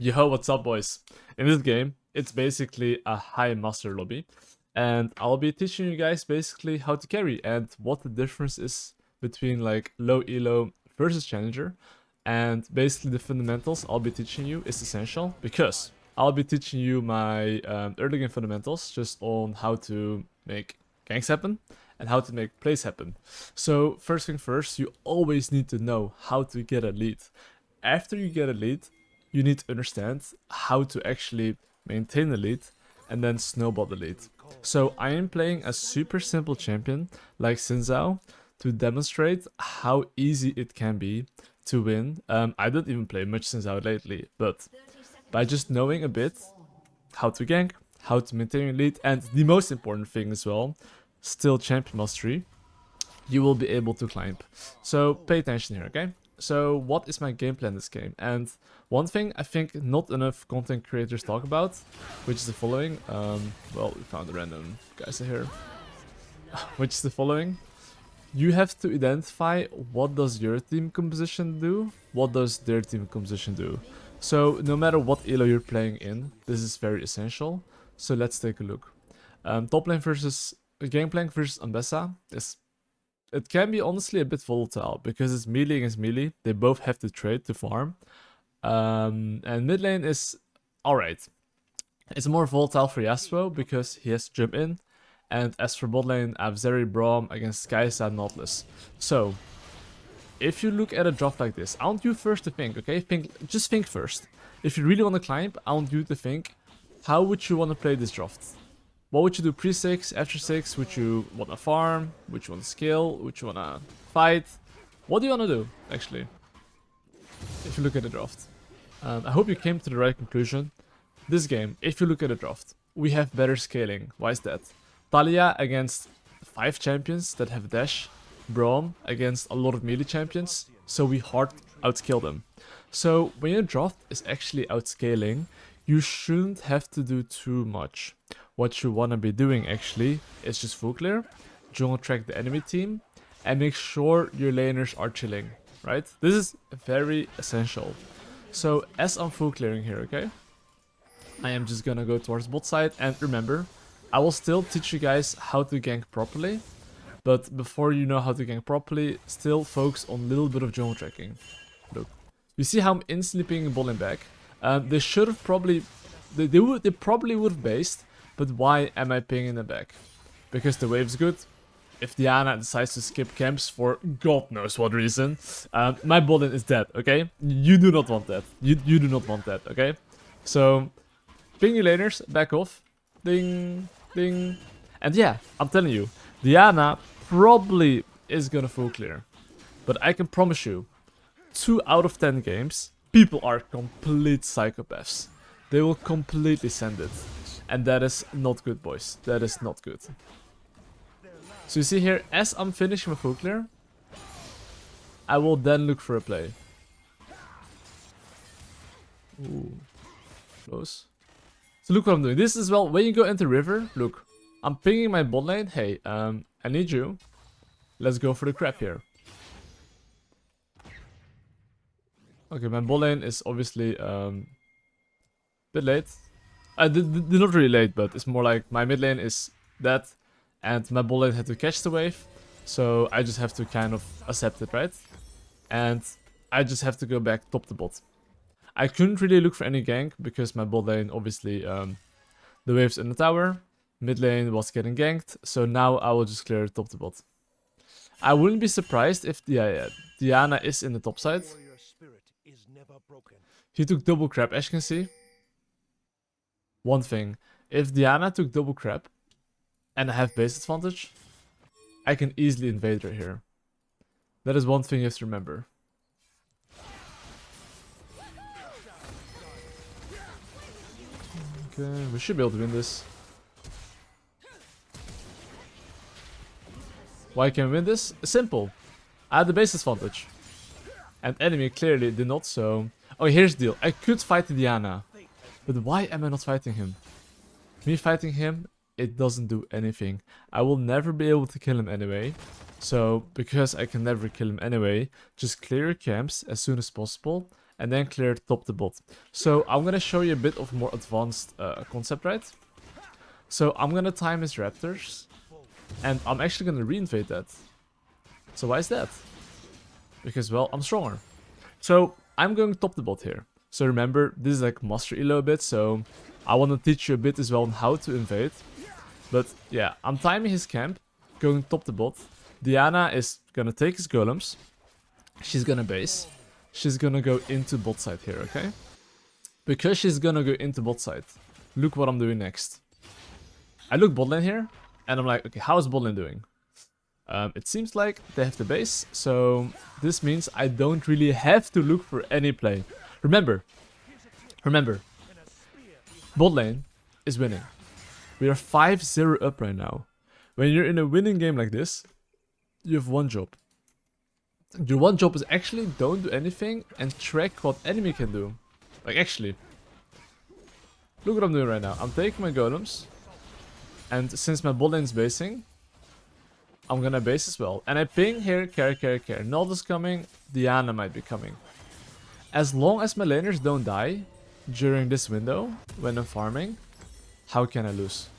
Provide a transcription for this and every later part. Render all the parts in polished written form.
Yo, what's up, boys? In this game, it's basically a high master lobby, and I'll be teaching you guys basically how to carry and what the difference is between like low elo versus challenger, and basically the fundamentals I'll be teaching you is essential because I'll be teaching you my early game fundamentals just on how to make ganks happen and how to make plays happen. So first thing first, you always need to know how to get a lead. After you get a lead, you need to understand how to actually maintain the lead and then snowball the lead. So I am playing a super simple champion like Xin to demonstrate how easy it can be to win. I don't even play much Xin lately, but by just knowing a bit how to gank, how to maintain your lead, and the most important thing as well, still champion mastery, you will be able to climb. So pay attention here, okay? So what is my game plan this game? And one thing I think not enough content creators talk about, which is the following. Well, we found a random guys here. Which is the following. You have to identify what does your team composition do, what does their team composition do. So no matter what elo you're playing in, this is very essential. So let's take a look. Top lane versus Gangplank versus Ambessa is, it can be honestly a bit volatile because it's melee against melee. They both have to trade to farm. And mid lane is alright. It's more volatile for Yasuo because he has to jump in. And as for bot lane, I have Zeri Braum against Kai'Sa Nautilus. So, if you look at a draft like this, I want you first to think, okay? Just think first. If you really want to climb, I want you to think, how would you want to play this draft? What would you do pre-6, after 6? Would you want to farm? Would you want to scale? Would you want to fight? What do you want to do, actually? If you look at the draft. I hope you came to the right conclusion. This game, if you look at the draft, we have better scaling. Why is that? Talia against 5 champions that have dash. Braum against a lot of melee champions. So we hard outscale them. So when your draft is actually outscaling, you shouldn't have to do too much. What you want to be doing actually is just full clear, jungle track the enemy team, and make sure your laners are chilling, right? This is very essential. So as I'm full clearing here, okay? I am just gonna go towards bot side, and remember, I will still teach you guys how to gank properly, but before you know how to gank properly, still focus on a little bit of jungle tracking. Look, you see how I'm instantly pinging bot lane back? They should have probably, they probably would have based, but why am I pinging them back? Because the wave's good. If Diana decides to skip camps for God knows what reason, my bot lane is dead, okay? You do not want that. You do not want that, okay? So, ping your laners, back off. Ding, ding. And yeah, I'm telling you, Diana probably is gonna full clear. But I can promise you, 2 out of 10 games, people are complete psychopaths. They will completely send it. And that is not good, boys. That is not good. So you see here, as I'm finishing my full clear, I will then look for a play. Ooh, close. So look what I'm doing. This is, well, when you go into river, look, I'm pinging my bot lane. Hey, I need you. Let's go for the crap here. Okay, my bot lane is obviously bit late. They're not really late, but it's more like my mid lane is dead, and my bot lane had to catch the wave, so I just have to kind of accept it, right? And I just have to go back top to bot. I couldn't really look for any gank because my bot lane, obviously, the wave's in the tower, mid lane was getting ganked, so now I will just clear top to bot. I wouldn't be surprised if Diana is in the top side. He took double crap, as you can see. One thing, if Diana took double crap and I have base advantage, I can easily invade her here. That is one thing you have to remember. Okay, we should be able to win this. Why can we win this? Simple. I had the base advantage. And enemy clearly did not, so... Oh, here's the deal. I could fight the Diana. But why am I not fighting him? Me fighting him, it doesn't do anything. I will never be able to kill him anyway. So, because I can never kill him anyway, just clear your camps as soon as possible and then clear top to bot. So I'm gonna show you a bit of more advanced concept, right? So I'm gonna time his raptors, and I'm actually gonna reinvade that. So why is that? Because, well, I'm stronger. So I'm going top to bot here. So remember, this is like master ELO a bit, so I want to teach you a bit as well on how to invade. But yeah, I'm timing his camp, going top to bot. Diana is gonna take his golems. She's gonna base. She's gonna go into bot side here, okay? Because she's gonna go into bot side, look what I'm doing next. I look bot lane here, and I'm like, okay, how is bot lane doing? It seems like they have the base, so this means I don't really have to look for any play. Remember, bot lane is winning. We are 5-0 up right now. When you're in a winning game like this, you have one job. Your one job is actually don't do anything and track what enemy can do. Like, actually. Look what I'm doing right now. I'm taking my golems. And since my bot lane is basing, I'm gonna base as well. And I ping here, care. Nod is coming, Diana might be coming. As long as my laners don't die during this window, when I'm farming, how can I lose?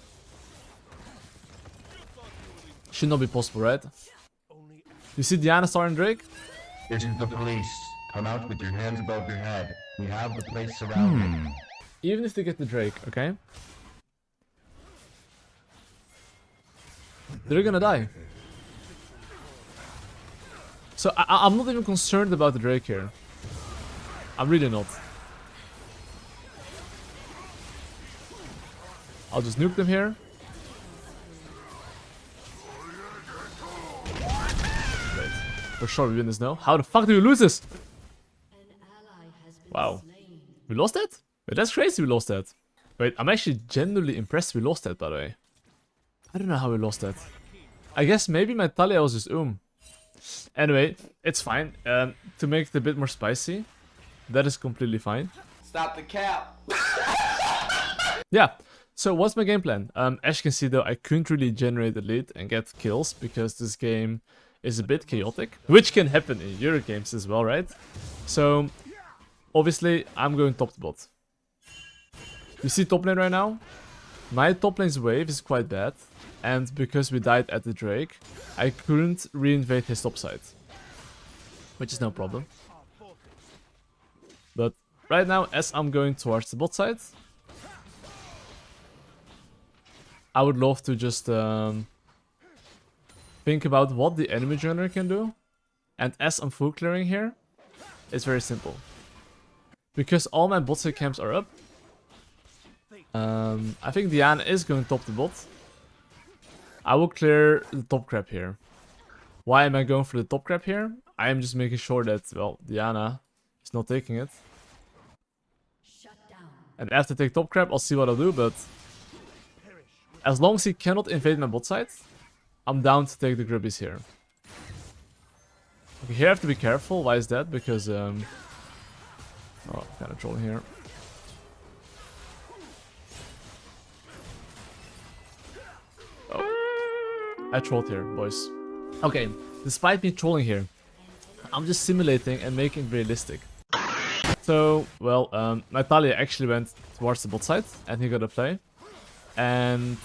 Should not be possible, right? You see Diana starting Drake? This is the police. Come out with your hands above your head. We have the place surrounded. Even if they get the Drake, okay? They're gonna die. So I'm not even concerned about the Drake here. I'm really not. I'll just nuke them here. Wait, for sure we win this now. How the fuck do we lose this? Wow. We lost that? Wait, that's crazy we lost that. Wait, I'm actually genuinely impressed we lost that, by the way. I don't know how we lost that. I guess maybe my Talia was just Anyway, it's fine. To make it a bit more spicy, that is completely fine. Stop the cap. Yeah, so what's my game plan? As you can see though, I couldn't really generate a lead and get kills because this game is a bit chaotic, which can happen in Euro games as well, right? So, obviously, I'm going top to bot. You see top lane right now? My top lane's wave is quite bad, and because we died at the Drake, I couldn't reinvade his top side. Which is no problem. But right now, as I'm going towards the bot side, I would love to just think about what the enemy joiner can do. And as I'm full clearing here, it's very simple. Because all my bot side camps are up, I think Diana is going top to bot. I will clear the top crab here. Why am I going for the top crab here? I am just making sure that, well, Diana is not taking it. And after I take top crab, I'll see what I'll do, but as long as he cannot invade my bot side, I'm down to take the grubbies here. Okay, here I have to be careful. Why is that? Because, oh, kind of trolling here. I trolled here, boys. Okay, despite me trolling here, I'm just simulating and making it realistic. So, well, Natalia actually went towards the bot side and he got a play. And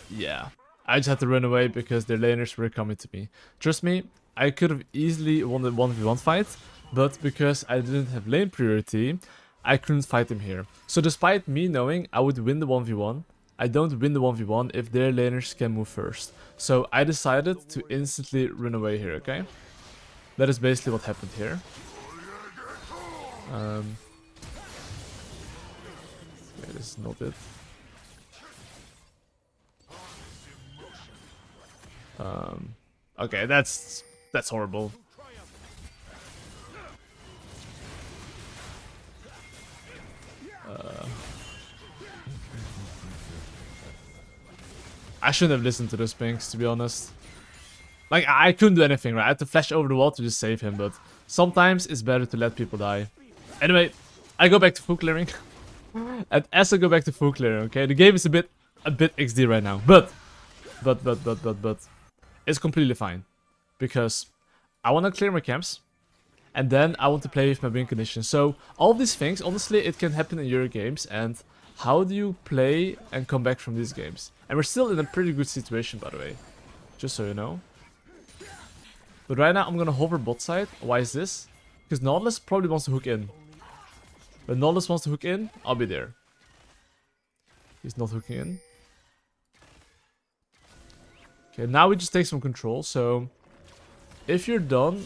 yeah, I just had to run away because their laners were coming to me. Trust me, I could have easily won the 1v1 fight, but because I didn't have lane priority, I couldn't fight him here. So despite me knowing I would win the 1v1, I don't win the 1v1 if their laners can move first. So I decided to instantly run away here, okay? That is basically what happened here. Okay, this is not it. Okay, that's horrible. I shouldn't have listened to those pings, to be honest. Like, I couldn't do anything, right? I had to flash over the wall to just save him, but sometimes it's better to let people die. Anyway, I go back to full clearing. And as I go back to full clearing, okay, the game is a bit XD right now, but it's completely fine. Because I want to clear my camps, And then I want to play with my win condition. So all of these things, honestly, it can happen in Euro games. And how do you play and come back from these games? And we're still in a pretty good situation, by the way. Just so you know. But right now, I'm gonna hover bot side. Why is this? Because Nautilus probably wants to hook in. When Nautilus wants to hook in, I'll be there. He's not hooking in. Okay, now we just take some control. So, if you're done...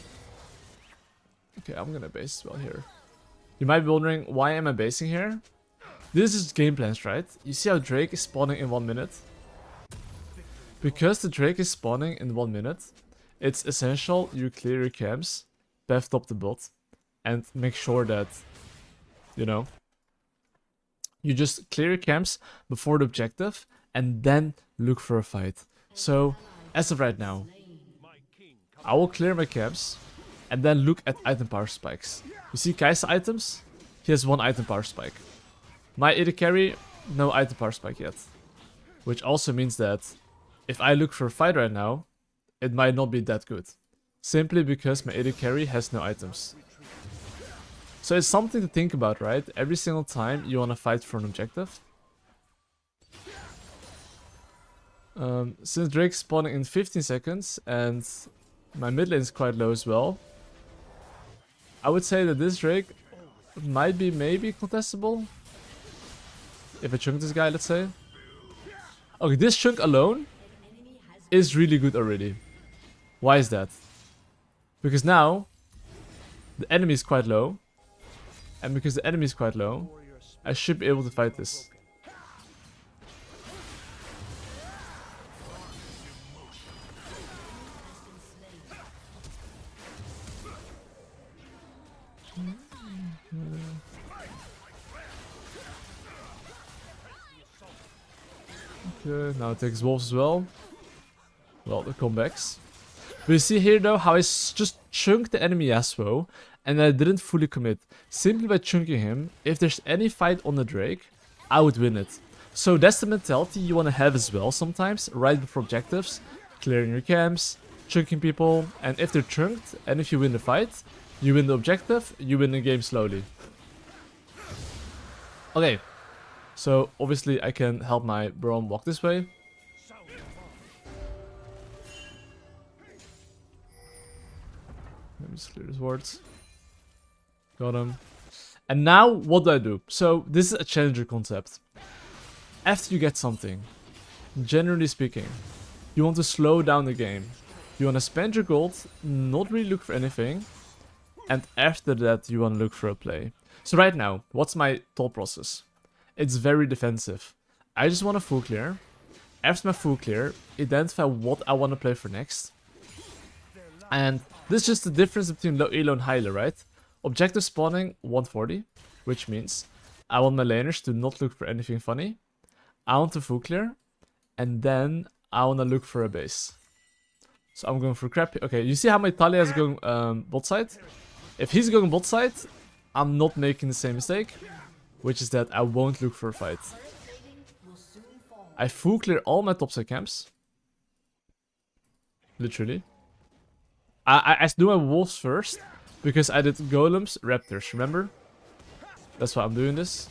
Okay, I'm gonna base as well here. You might be wondering, why am I basing here? This is game plans, right? You see how Drake is spawning in 1 minute? Because the Drake is spawning in 1 minute, it's essential you clear your camps, path top the bot, and make sure that, you know, you just clear your camps before the objective, and then look for a fight. So, as of right now, I will clear my camps, and then look at item power spikes. You see Kai'Sa items? He has 1 item power spike. My AD carry, no item power spike yet. Which also means that if I look for a fight right now, it might not be that good. Simply because my AD carry has no items. So it's something to think about, right? Every single time you want to fight for an objective. Since Drake's spawning in 15 seconds and my mid lane is quite low as well, I would say that this Drake might be maybe contestable. If I chunk this guy, let's say. Okay, this chunk alone is really good already. Why is that? Because now the enemy is quite low. And because the enemy is quite low, I should be able to fight this. Okay, now it takes wolves as well. Well, the comebacks. But you see here though how I just chunked the enemy Yasuo and I didn't fully commit. Simply by chunking him, if there's any fight on the Drake, I would win it. So that's the mentality you want to have as well sometimes, right before objectives. Clearing your camps, chunking people, and if they're chunked, and if you win the fight, you win the objective, you win the game slowly. Okay, so obviously I can help my Braum walk this way. Let me just clear his wards. Got him. And now, what do? So, this is a challenger concept. After you get something, generally speaking, you want to slow down the game. You want to spend your gold, not really look for anything, and after that you want to look for a play. So right now, what's my thought process? It's very defensive. I just want a full clear. After my full clear, identify what I want to play for next. And this is just the difference between low elo and high elo, right? Objective spawning 140, which means I want my laners to not look for anything funny. I want to full clear, and then I want to look for a base. So I'm going for crap. Okay, you see how my Talia is going bot side? If he's going bot side, I'm not making the same mistake, which is that I won't look for a fight. I full clear all my topside camps. Literally. I do my wolves first, because I did golems, raptors, remember? That's why I'm doing this.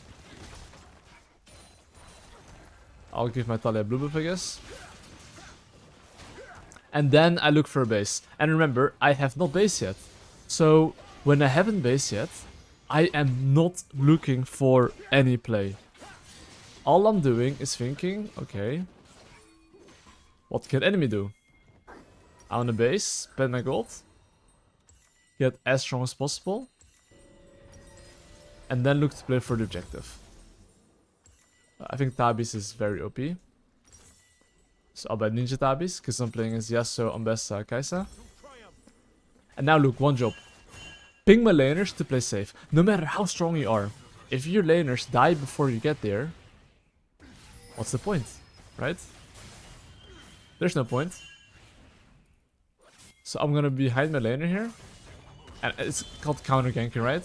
I'll give my Talia blue buff, I guess. And then I look for a base. And remember, I have not base yet. So, when I haven't base yet, I am not looking for any play. All I'm doing is thinking, okay, what can enemy do? I want a base, spend my gold, get as strong as possible, and then look to play for the objective. I think Tabis is very OP. So I'll buy Ninja Tabis, because I'm playing as Yasuo, Ambessa, Kai'Sa. And now look, one job. Ping my laners to play safe. No matter how strong you are, if your laners die before you get there, what's the point, right? There's no point. So I'm gonna be behind my laner here. And it's called counter-ganking, right?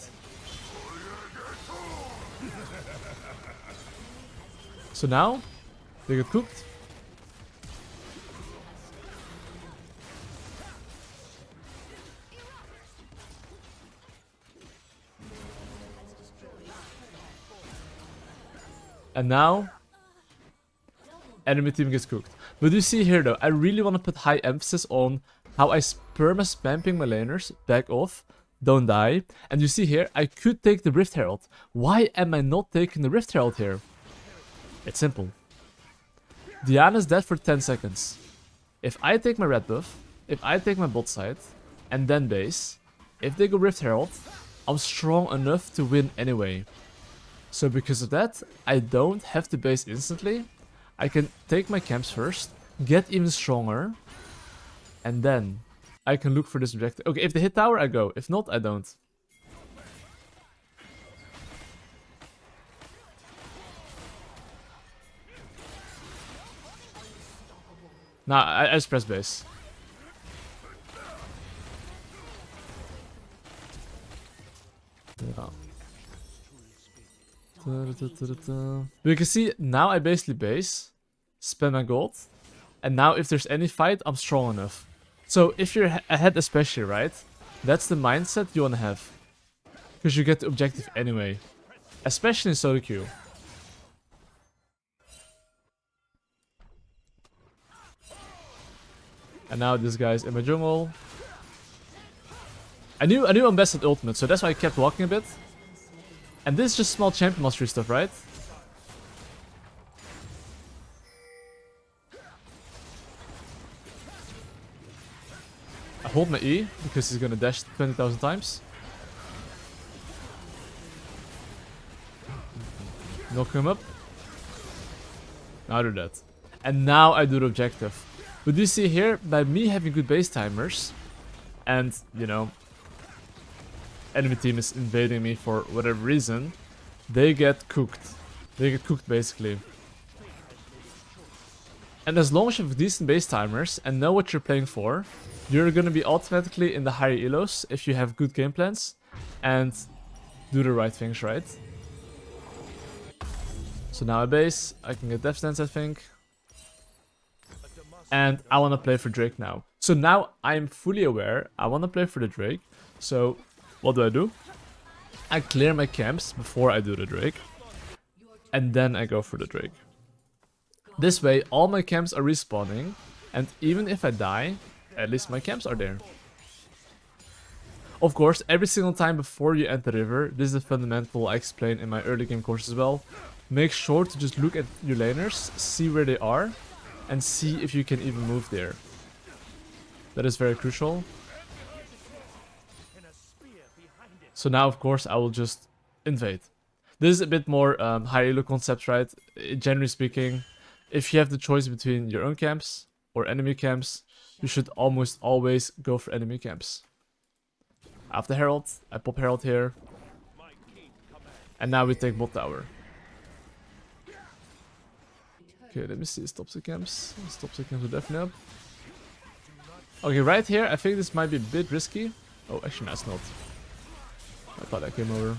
So now, they get cooked. And now, enemy team gets cooked. But you see here though, I really want to put high emphasis on how I perma-spamping my laners, back off, don't die. And you see here, I could take the Rift Herald. Why am I not taking the Rift Herald here? It's simple. Diana's dead for 10 seconds. If I take my red buff, if I take my bot side, and then base, if they go Rift Herald, I'm strong enough to win anyway. So because of that, I don't have to base instantly. I can take my camps first, get even stronger, and then I can look for this objective. Okay, if they hit tower, I go. If not, I don't. Nah, I just press base. Yeah. But you can see, now I basically base, spend my gold, and now if there's any fight, I'm strong enough. So if you're ahead especially, right, that's the mindset you want to have. Because you get the objective anyway. Especially in solo queue. And now this guy's in my jungle. I knew I'm best at ultimate, so that's why I kept walking a bit. And this is just small champion mastery stuff, right? I hold my E, because he's gonna dash 20,000 times. Knock him up. Now I do that. And now I do the objective. But you see here, by me having good base timers, and, you know, enemy team is invading me for whatever reason, they get cooked. They get cooked basically. And as long as you have decent base timers and know what you're playing for, you're gonna be automatically in the higher ELOs if you have good game plans and do the right things, right? So now I base, I can get death stance, I think. And I wanna play for Drake now. So now I'm fully aware, I wanna play for the Drake. So what do? I clear my camps before I do the Drake. And then I go for the Drake. This way, all my camps are respawning. And even if I die, at least my camps are there. Of course, every single time before you enter the river, this is a fundamental I explain in my early game course as well. Make sure to just look at your laners, see where they are, and see if you can even move there. That is very crucial. So now, of course, I will just invade. This is a bit more high elo concept, right? Generally speaking, if you have the choice between your own camps or enemy camps, you should almost always go for enemy camps. After Herald, I pop Herald here. And now we take bot tower. Okay, let me see. Stops the camps. Stops the camps are definitely up. Okay, right here, I think this might be a bit risky. Oh, actually, no, it's not. I thought I came over.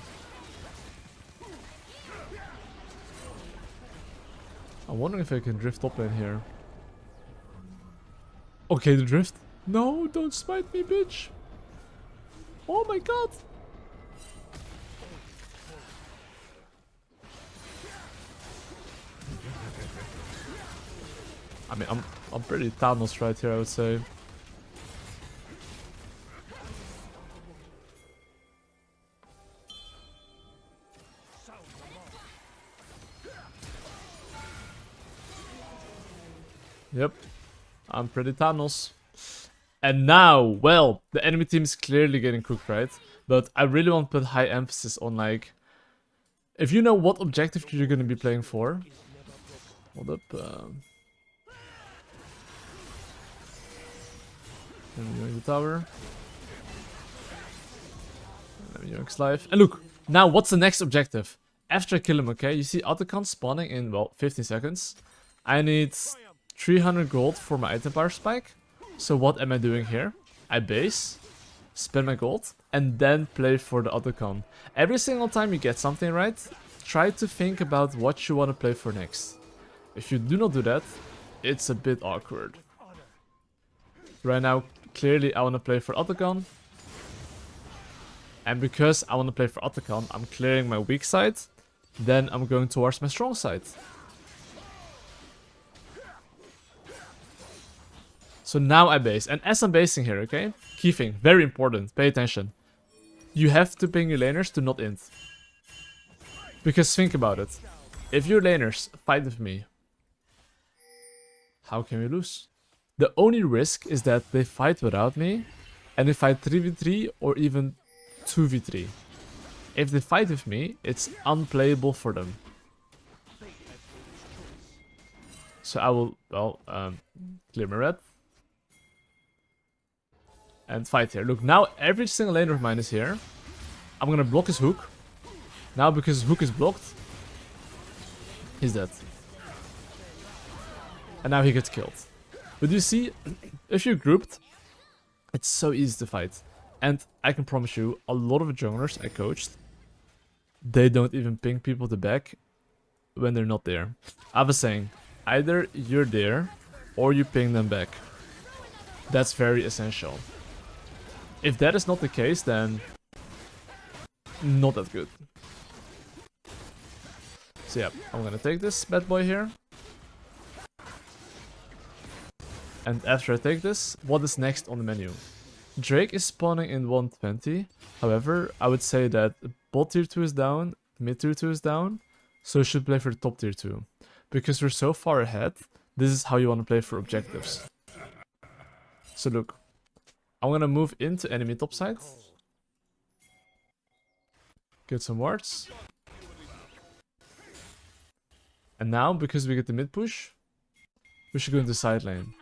I'm wondering if I can drift top lane here. Okay, the drift. No, don't smite me, bitch. Oh my god. I mean, I'm pretty Thanos right here, I would say. Yep, I'm pretty Thanos. And now, well, the enemy team is clearly getting cooked, right? But I really want to put high emphasis on, like, if you know what objective you're going to be playing for. Hold up. Let me join the tower. Let me join live. And look, now what's the next objective? After I kill him, okay? You see Otacon spawning in, well, 15 seconds. I need 300 gold for my item power spike. So what am I doing here? I base, spend my gold, and then play for the Otacon. Every single time you get something right, try to think about what you want to play for next. If you do not do that, it's a bit awkward. Right now, clearly I want to play for Otacon. And because I want to play for Otacon, I'm clearing my weak side. Then I'm going towards my strong side. So now I base. And as I'm basing here, okay? Key thing, very important, pay attention. You have to ping your laners to not int. Because think about it. If your laners fight with me, how can we lose? The only risk is that they fight without me, and they fight 3v3 or even 2v3. If they fight with me, it's unplayable for them. So I will, well, clear my red. And fight here. Look, now every single laner of mine is here. I'm gonna block his hook. Now because his hook is blocked, he's dead. And now he gets killed. But you see, if you're grouped, it's so easy to fight. And I can promise you, a lot of junglers I coached, they don't even ping people to back when they're not there. I was saying, either you're there or you ping them back. That's very essential. If that is not the case, then not that good. So yeah, I'm gonna take this bad boy here. And after I take this, what is next on the menu? Drake is spawning in 120. However, I would say that bot tier 2 is down, mid tier 2 is down, so you should play for the top tier 2. Because we're so far ahead, this is how you want to play for objectives. So look, I'm gonna move into enemy top side. Get some wards. And now, because we get the mid push, we should go into side lane.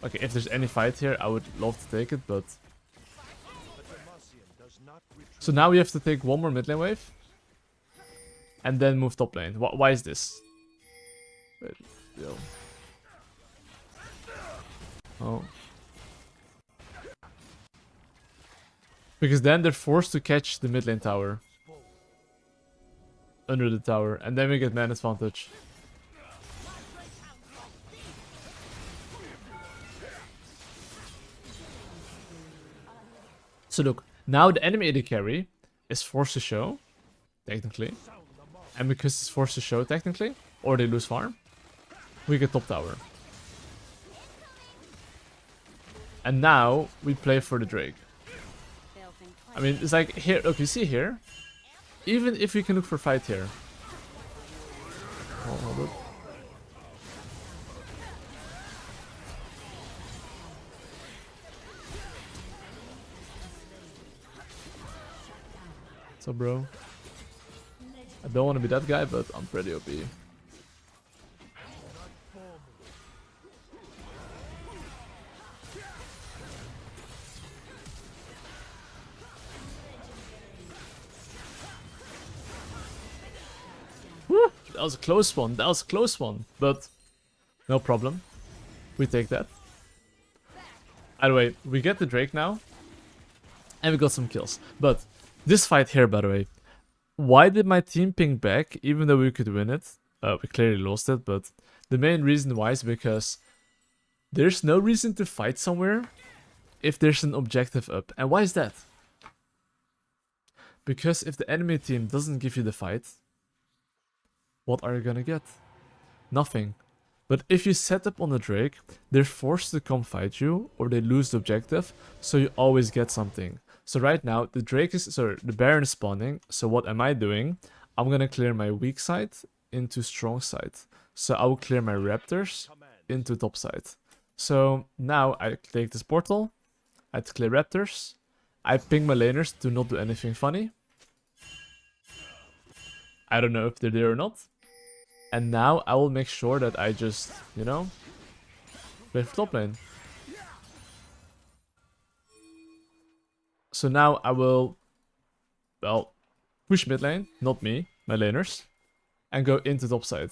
Okay, if there's any fight here, I would love to take it, but... So now we have to take one more mid lane wave. And then move top lane. Why is this? Wait, yo. Oh. Because then they're forced to catch the mid lane tower. Under the tower. And then we get man advantage. So look, now the enemy AD carry is forced to show, technically. And because it's forced to show, technically, or they lose farm, we get top tower. And now we play for the Drake. I mean, it's like here, look, you see here, even if we can look for fight here. Oh, hold up. So bro, I don't want to be that guy, but I'm pretty OP. Woo! That was a close one, that was a close one, but no problem. We take that. Either way, we get the Drake now, and we got some kills, but this fight here, by the way, why did my team ping back even though we could win it? We clearly lost it, but the main reason why is because there's no reason to fight somewhere if there's an objective up. And why is that? Because if the enemy team doesn't give you the fight, what are you gonna get? Nothing. But if you set up on the Drake, they're forced to come fight you or they lose the objective, so you always get something. So right now, the Baron is spawning. So what am I doing? I'm gonna clear my weak side into strong side. So I will clear my raptors into top side. So now I take this portal. I clear raptors. I ping my laners to not do anything funny. I don't know if they're there or not. And now I will make sure that I just, you know, play for top lane. So now I will, well, push mid lane, not me, my laners, and go into top side.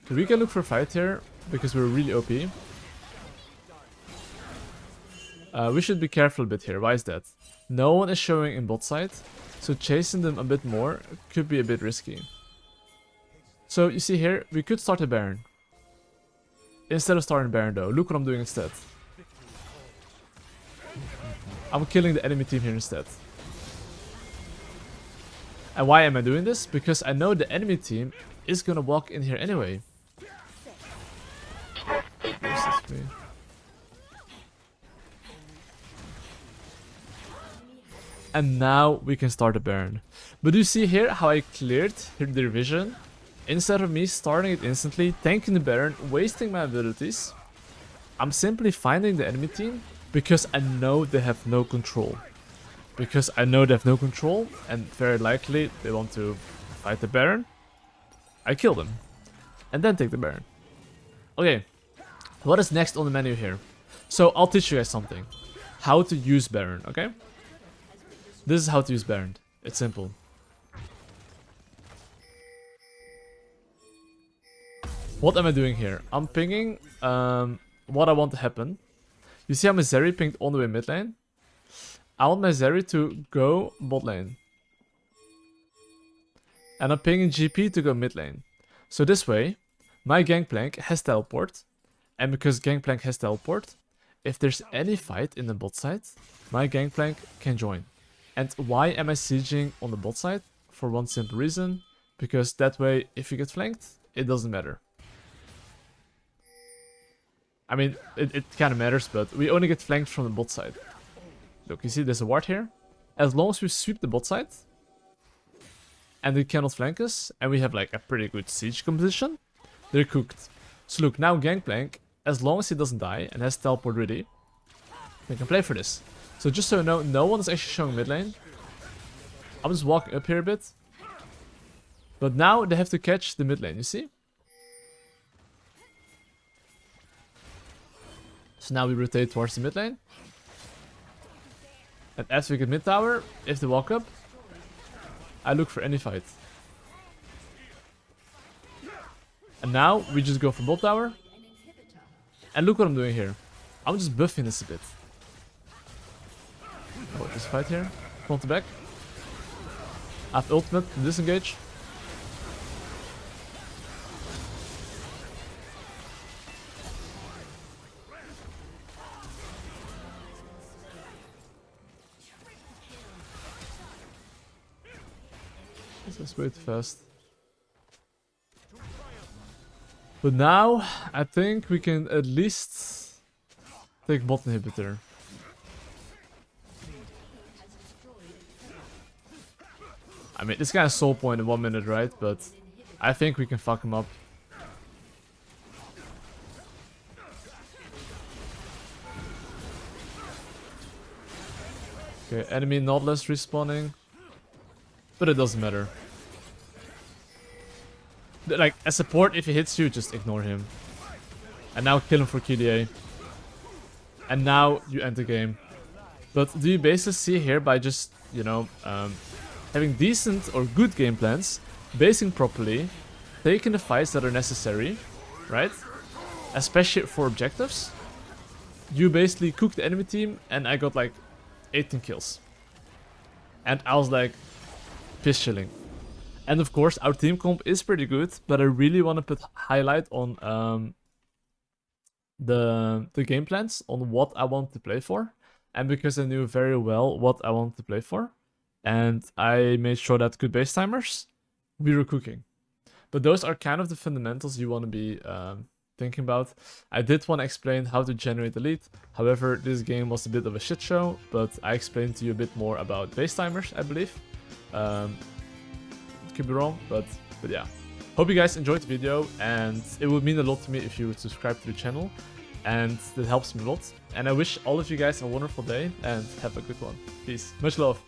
So we can look for a fight here, because we're really OP. We should be careful a bit here, why is that? No one is showing in bot side, so chasing them a bit more could be a bit risky. So you see here, we could start a Baron. Instead of starting Baron though, look what I'm doing instead. I'm killing the enemy team here instead. And why am I doing this? Because I know the enemy team is gonna walk in here anyway. And now we can start the Baron. But you see here how I cleared their vision? Instead of me starting it instantly, tanking the Baron, wasting my abilities, I'm simply finding the enemy team because I know they have no control. Because I know they have no control and very likely they want to fight the Baron. I kill them. And then take the Baron. Okay, what is next on the menu here? So I'll teach you guys something. How to use Baron, okay? This is how to use Baron. It's simple. What am I doing here? I'm pinging what I want to happen. You see how my Zeri pinged all the way mid lane? I want my Zeri to go bot lane. And I'm pinging GP to go mid lane. So this way, my Gangplank has teleport. And because Gangplank has teleport, if there's any fight in the bot side, my Gangplank can join. And why am I sieging on the bot side? For one simple reason. Because that way, if you get flanked, it doesn't matter. I mean, it kind of matters, but we only get flanked from the bot side. Look, you see there's a ward here. As long as we sweep the bot side, and they cannot flank us, and we have like a pretty good siege composition, they're cooked. So look, now Gangplank, as long as he doesn't die and has teleport ready, we can play for this. So just so you know, no one is actually showing mid lane. I'm just walking up here a bit. But now they have to catch the mid lane, you see? So now we rotate towards the mid lane. And after we get mid tower, if they walk up, I look for any fight. And now we just go for bot tower. And look what I'm doing here. I'm just buffing this a bit. Oh, this fight here. Front to back. I have ultimate to disengage. This is way too fast. But now, I think we can at least take bot inhibitor. I mean, this guy has soul point in 1 minute, right? But I think we can fuck him up. Okay, enemy Nautilus respawning. But it doesn't matter. Like, as support, if he hits you, just ignore him. And now kill him for QDA. And now you end the game. But do you basically see here by just, you know, having decent or good game plans, basing properly, taking the fights that are necessary, right? Especially for objectives. You basically cook the enemy team and I got like 18 kills. And I was like piss chilling. And of course our team comp is pretty good, but I really want to put highlight on the game plans, on what I want to play for. And because I knew very well what I wanted to play for, and I made sure that good base timers, we were cooking. But those are kind of the fundamentals you want to be thinking about. I did want to explain how to generate the lead. However, this game was a bit of a shit show, but I explained to you a bit more about base timers, I believe. Could be wrong, but yeah. Hope you guys enjoyed the video, and it would mean a lot to me if you would subscribe to the channel, and that helps me a lot. And I wish all of you guys a wonderful day, and have a good one. Peace. Much love.